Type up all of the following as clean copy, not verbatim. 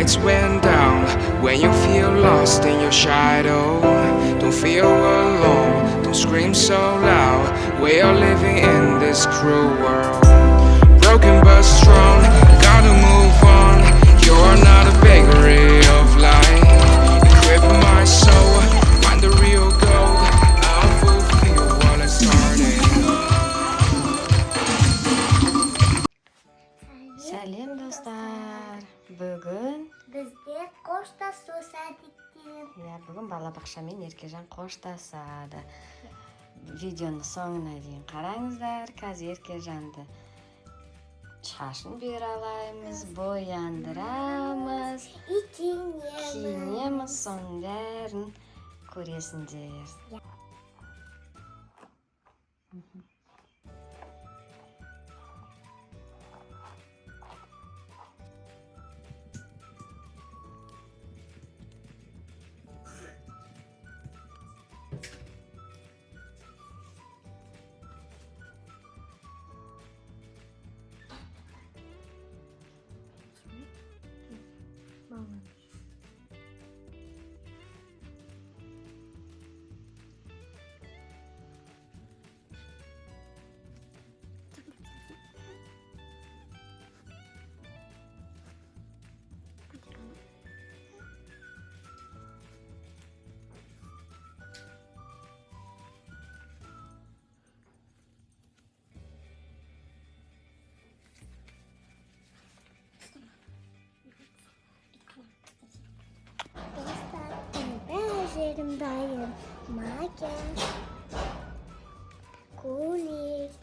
lights went down, when you feel lost in your shadow, don't feel alone, don't scream so loud. We are living in this cruel world, broken but strong, gotta move on. You're not a bakery of light, equip my soul, find the real gold, I'll fulfill what I started. Сәлем достар. Бүгін Бізде қоштасу сәтіктен. бүгін балабақшамен Еркежан қоштасады. Видеоны соңына дейін қараңыздар. Қазір Еркежанды шашын бұйралаймыз, бояндырамыз, киінеміз, соның бәрін көресіңдер. Бәжерім дайын, макияж, кулик,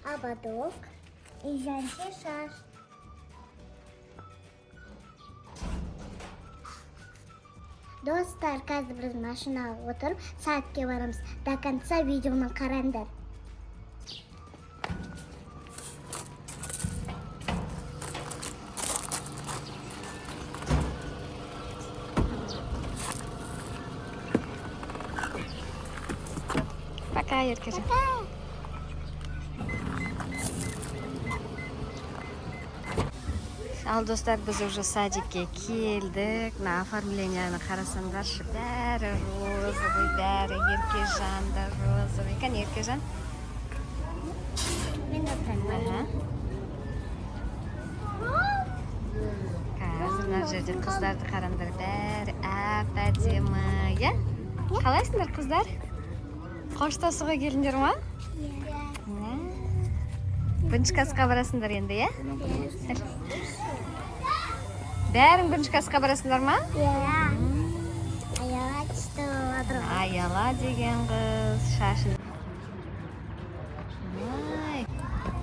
ободок и женский шаш. Достар, қазір біз машинаға отырып, сәтке барамыз. До конца видеоны қараңдар. Пока, Еркежан. Ал достар, біз уже садикке келдік. Оформленияны қарасаңдаршы, бәрі розовый, бәрі Еркежанда розовый. Кәне, Еркежан? Мен отырмын. Қазір мына жерде қыздарды қараңдар, бәрі әп-әдемі, иә? Қалайсыңдар, қыздар? Қоштасуға келдіңдер ма? Бірінші классқа барасыңдар енді, иә? Бәрің бірінші классқа барасыңдар ма? Аяла түсті отырып. Аяла деген қыз шашын.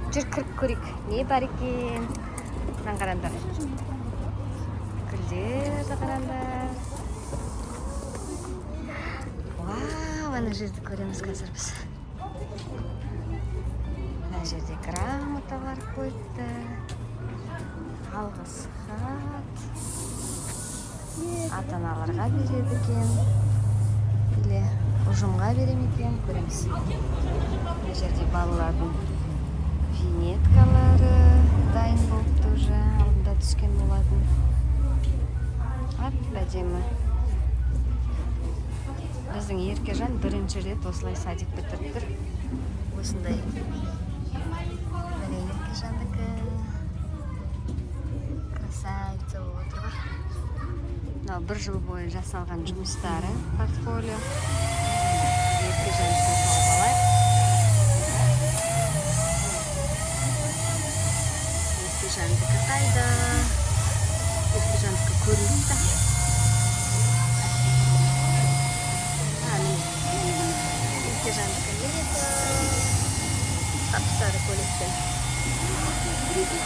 Жүр кіріп көрейік. Не бар екен? Мынаны қараңдар. Гүлдерді қараңдар. Вау, ана жерді көреміз қазір біз. Мына жерде грамоталар қойыпты. Алғыс хат. Ата-аналарға береді екен. Или ұжымға берем екен, көреміз. Мына жерде балалардың винеткалары дайын болыпты уже, алдында түскен болатын. Әп-әдемі. Біздің Еркежан бірінші рет осылай садик бітіріп тұр. Осындай. Міне Еркежандікі. Красавица болып отыр ғой. Мынау бір жыл бойы жасалған жұмыстары, портфолио. Еркежандікі салып алайық. Еркежандікі қайда? Еркежандікі көрінді. Еркежандікі ереді. Сап-сары көйлекпен.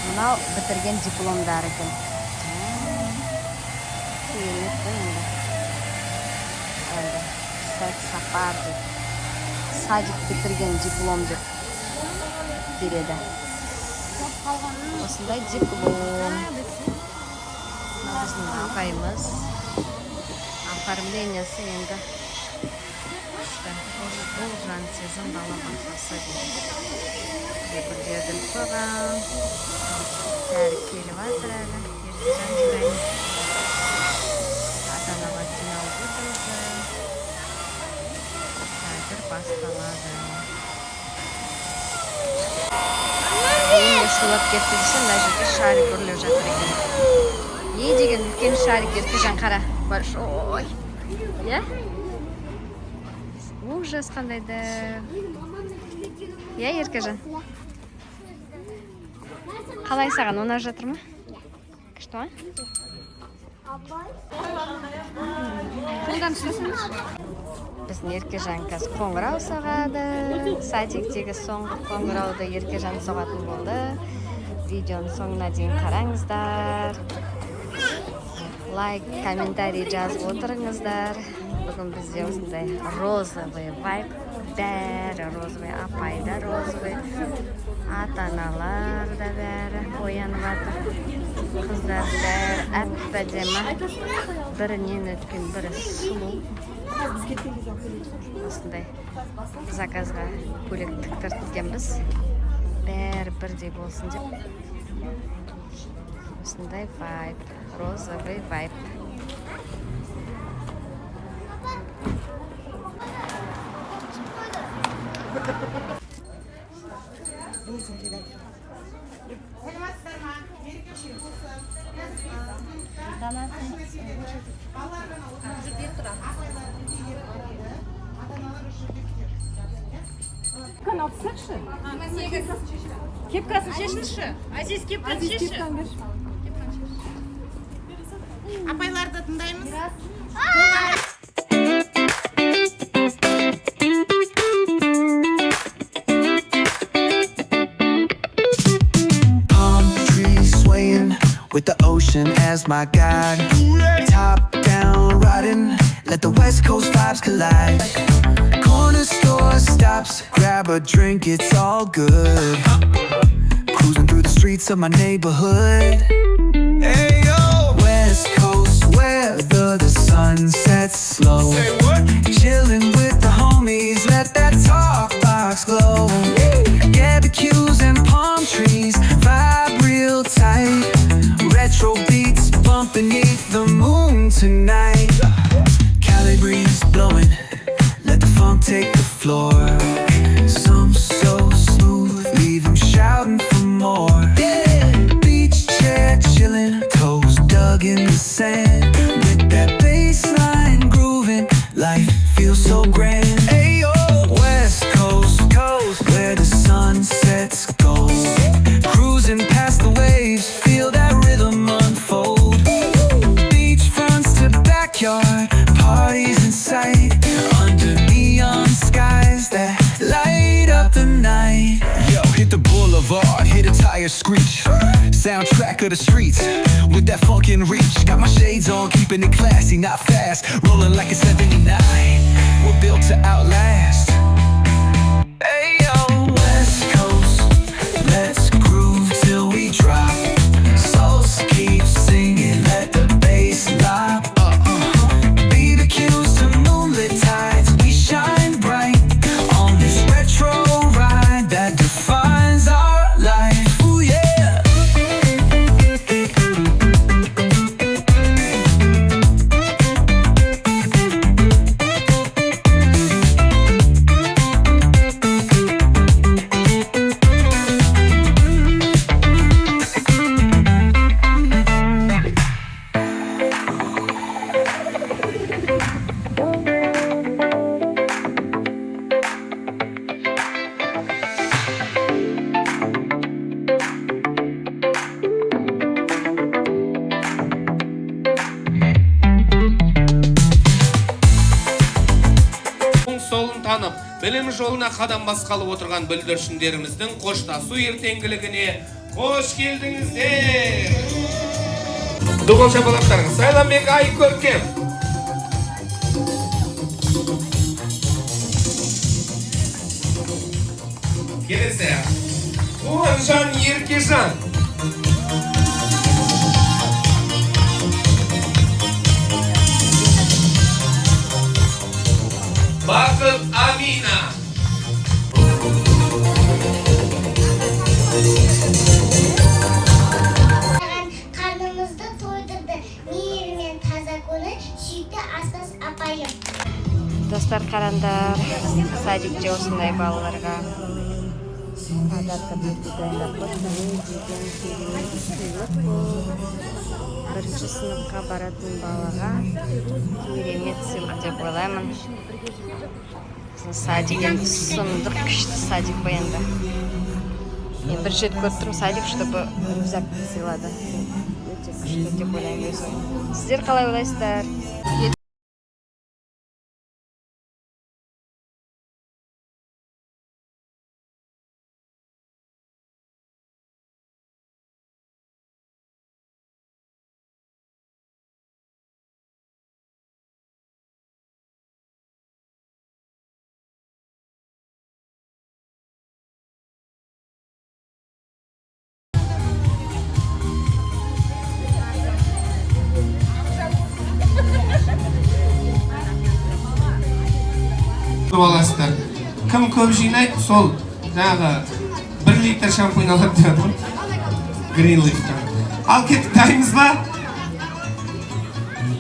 Мынау бітірген дипломдар екен. Керемет қой енді. Сапар деп. Садик бітірген диплом деп береді. Осындай диплом. Біздің апайымыз. Оформлениясы енді. Бұл жан сезім балабақшасы дейді. Гүлдердің қойған. Бәрі келіп жатыр әлі. Еркежан Жібай. Ата-аналар жиналып отырды. Қазір басталады. Ең шулап кетті десем, мына жерде шарик үрлеп жатыр екен. Не деген үлкен шарик, Еркежан қара. Большой. Иә? Ужас қандайды. Иә, Еркежан? Қалай саған, ұнап жатыр ма? Күшті ма? Қолдан ұстасаңыз. Біздің Еркежан қазір қоңырау соғады. Садиктегі соңғы қоңырауды Еркежан соғатын болды. Видеоның соңына дейін қараңыздар. Лайк, комментарий жазып отырыңыздар. Бүгін бізде осындай розовый вайб. Бәрі розовый, апай да розовый. Ата-аналар да бәрі оянып жатыр. Қыздар бәрі әп-әдемі. Бірінен өткен бірі сұлу. Осындай заказға көйлек тіктірткенбіз. Бәрі бірдей болсын деп. Осындай вайб, розовый вайб. Kanal saçı. Kepkasını şişmişi. Aziz kepkasını şişi. Apaylarda tındayımız. Palm trees swaying with the ocean as my guide. Top down riding, let the west coast vibes collide. Corner store stops, grab a drink, it's all good. Cruising through the streets of my neighborhood. Hey yo, West Coast weather, the sun sets slow. Say what? Chilling with the homies, let that talk box glow. Barbecues and palm trees, vibe real tight. Retro beats bumping beneath the moon tonight. Cali breeze blowing, let the funk take the floor. Some so smooth, leave them shouting for more. Beach chair chilling, toes dug in the sand. With that bass line grooving, life feels so grand. Ayo, West Coast, where the sun sets gold. Cruising past the waves, feel that rhythm unfold. Beach fronts to backyard, parties in sight. Under neon skies that light up the night. Yo, hit the boulevard, hit a tire screech. Soundtrack of the streets, with that funkin' reach. Got my shades on, keeping it classy, not fast. Rolling like a 79, we're built to outlast. Ayo, West Coast, let's groove till we drop. Souls keep singing, let the bass lock. BBQs to moonlit tides, we shine bright on this retro ride that defines our life. Ooh yeah. Солын танып, білім жолына қадам басқалы отырған бүлдіршіндеріміздің қоштасу ертеңгілігіне қош келдіңіздер. Дуғыл шапалақтарыңыз, Сайламбек Айкөркем. Келесі, Туғанжан Еркежан. Бақыт Амина. Karnımızda Достар, қараңдар, садикте осындай балаларға подарка берді дайындап қойды. Деген керемет сыйлық бұл. Бірінші сыныпқа баратын балаға керемет сыйлық деп ойлаймын. Садик енді сұмдық күшті садик бұл енді. Мен бір жет көріп тұрмын садик, чтобы рюкзакты сыйлады. Өте күшті деп ойлаймын өзім. Сіздер қалай ойлайсыздар? Аласыздар. Кім көп жинайды, сол жаңағы 1 литр шампунь алады дедім. Green Leaf'тан. Ал кеттік, дайынбыз ба?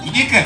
2.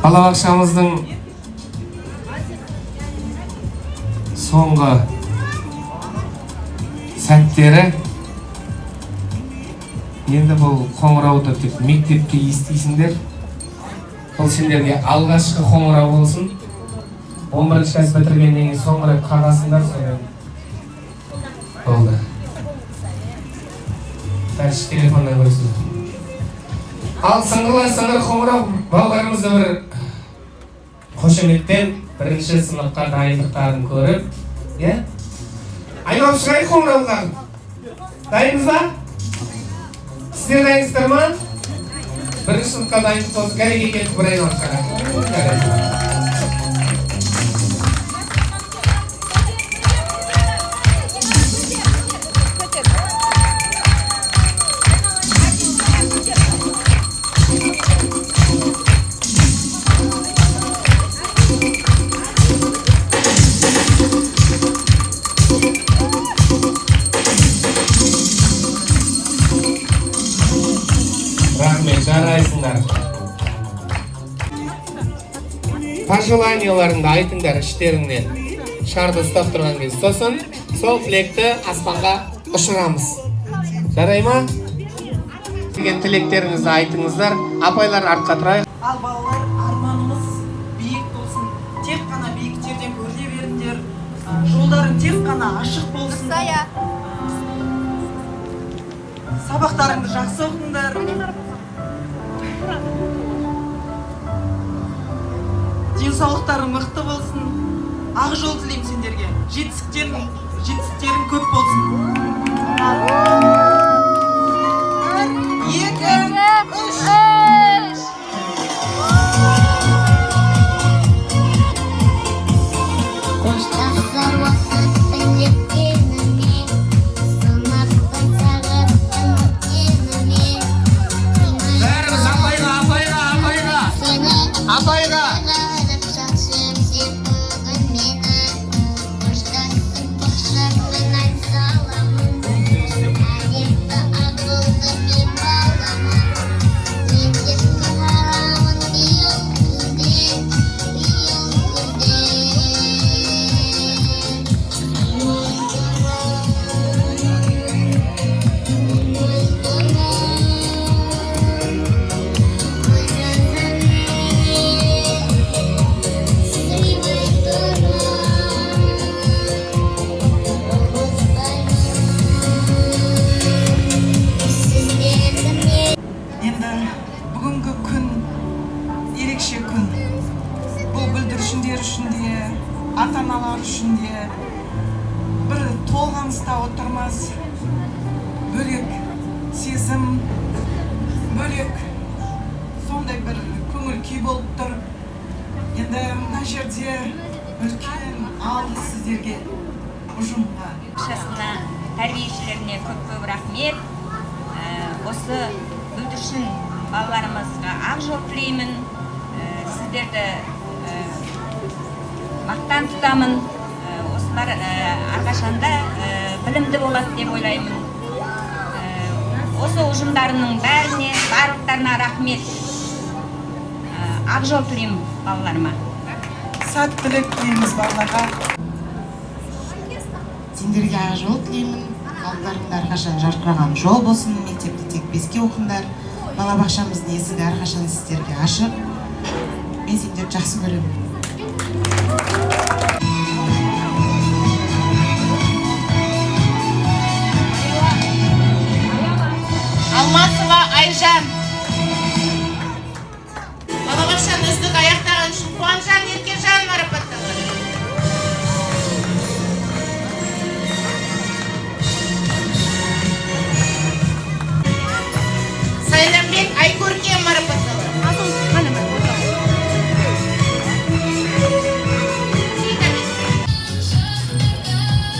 Балабақшамыздың соңғы сәттері енді бұл қоңырауды тек мектепке естисіңдер. Бұл сендерге алғашқы қоңырау болсын. 11 класс бітіргеннен кейін соңғы рет қағасыңдар, сонымен болды. Дальше телефондан көресіңдер. Ал сыңғыр қоңырау балаларымызды бір қошеметтен бірінші сыныпқа дайындықтарын көріп, айналып шығайық қоңырауларын. Дайынбыз ба? Сіздер дайынсыздар ма? Бірінші сыныпқа дайындық болсын, кәреге кетіп бір айналып шығайық. Жарайсыңдар. Пожеланияларыңды айтыңдар іштеріңнен. Шарды ұстап тұрған кез. Сосын сол тілекті аспанға ұшырамыз. Жарай ма? Деген тілектеріңізді айтыңыздар. Апайлар артқа тұрайық. Ал балалар, арманымыз биік болсын. Тек қана биік жерден көріне беріңдер. Жолдарың тек қана ашық болсын. Сабақтарыңды жақсы оқыңдар. Денсаулықтарың мықты болсын. Ақ жол тілеймін сендерге. Жетістіктерің көп болсын. 1, 2, 3. Ата-аналар үшін де бір толғаныста отырмас, бөлек сезім, бөлек сондай бір көңіл күй болып тұр. Енді мына жерде үлкен алғыс сіздерге, ұжымға. Шасына тәрбиешілеріне көп рахмет. Осы бүлдіршін балаларымызға ақ жол тілеймін. Сіздерді мақтан тұтамын. Осылар әрқашанда білімді болады деп ойлаймын. Осы ұжымдарының бәріне, барлықтарына рахмет. Ақ жол тілеймін балаларыма. Сәттілік тілейміз балаларға. Сендерге ақ жол тілеймін. Алдарыңда әрқашан жарқыраған жол болсын. Мектепте тек 5-ке оқыңдар. Балабақшамыздың есігі әрқашан сіздерге ашық. Мен сендерді жақсы көремін. Алмасова Айжан. Балабақшаны үздік аяқтаған үшін Қуанжан Еркежан марапатталды. Сайламбек Айкөркем марапатталды.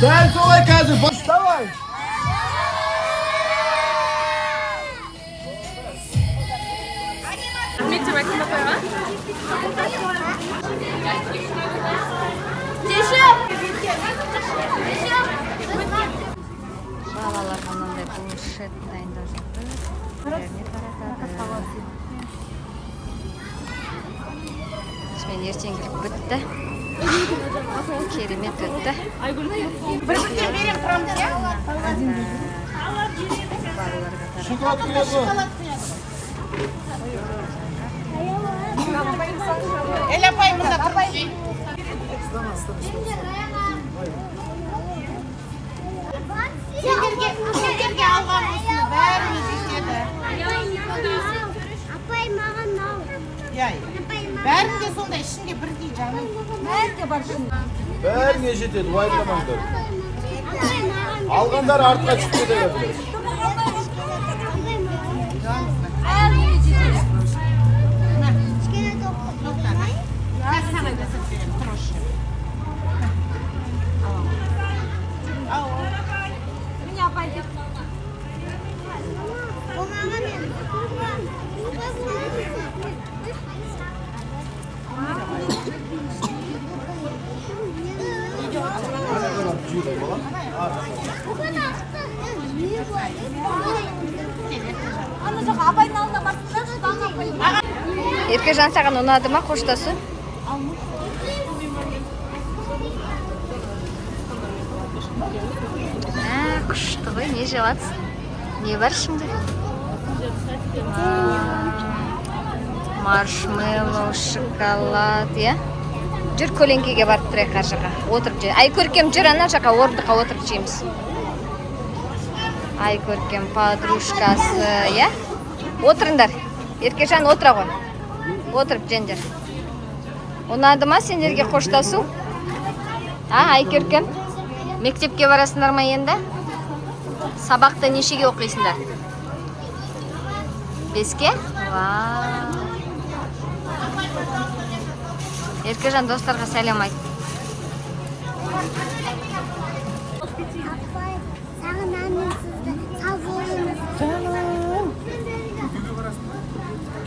Дәл солай қазір, баставай! Балалар мынандай планшет дайындап жатыр. Бәріне таратады. мен ертеңгілік бітті. Керемет өтті. Bir bütçe vereyim pramda ya. Şokolat kıyası. El yapayım burada kırmızı. Сендерге алған осыны бәрін жетеді. Апай маған мынау. Иә, бәрін де сондай ішінде бірдей жаным. Бәріне жетеді, уайымдамаңдар. Алғандар артқа çıkып кете беріңдер. Еркежан, саған ұнады ма қоштасу? Күшті ғой, не желатсың? Не бар ішінде? Маршмеллоу, шоколад, е? Жүр көлеңкеге барып тұрайық ар жаққа. Отырып жейміз. Ай көркем, жүр ана жаққа орындыққа отырып жейміз. Ай көркем, подружкасы, е? Отырыңдар. Еркежан, отыра ғой. Отырып жеңдер. Ұнады ма сендерге қоштасу? Ай көркем, мектепке барасыңдар ма енді? Сабақты нешеге оқисыңдар? 5-ке? Еркежан, достарға сәлем айт. Апай, сағынамын сізді. Сау болыңыз.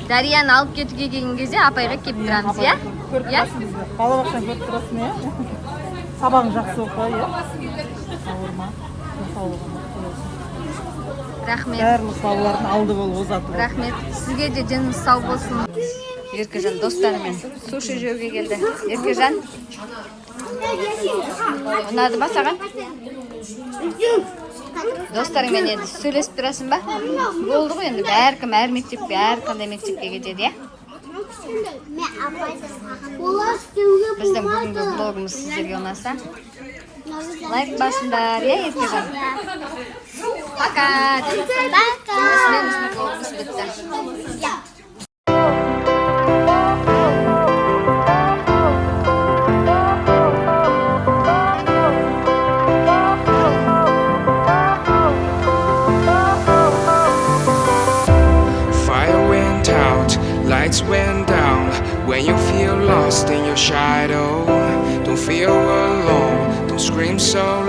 Дарияны алып кетуге келген кезде апайға келіп тұрамыз, иә? Көріп тұрасың бізді. Балабақшаны көріп тұрасың, иә? Сабағың жақсы оқы, иә? Ауырма. Денсаулығың мықты болсын. Рахмет. Бәріміз балалардың алды болып озаты бол. Рахмет. Сізге де деніңіз сау болсын. Еркежан достарымен суши жеуге келді. Еркежан, ұнады ба саған? Достарыңмен енді сөйлесіп тұрасың ба? Болды ғой енді әркім әр мектепке, әрқандай мектепке кетеді, иә? Біздің бүгінгі блогымыз сіздерге ұнаса, лайк басыңдар, иә, Еркежан? Пока! Осымен біздің блогымыз бітті. Lights went down when you feel lost in your shadow. Don't feel alone, don't scream so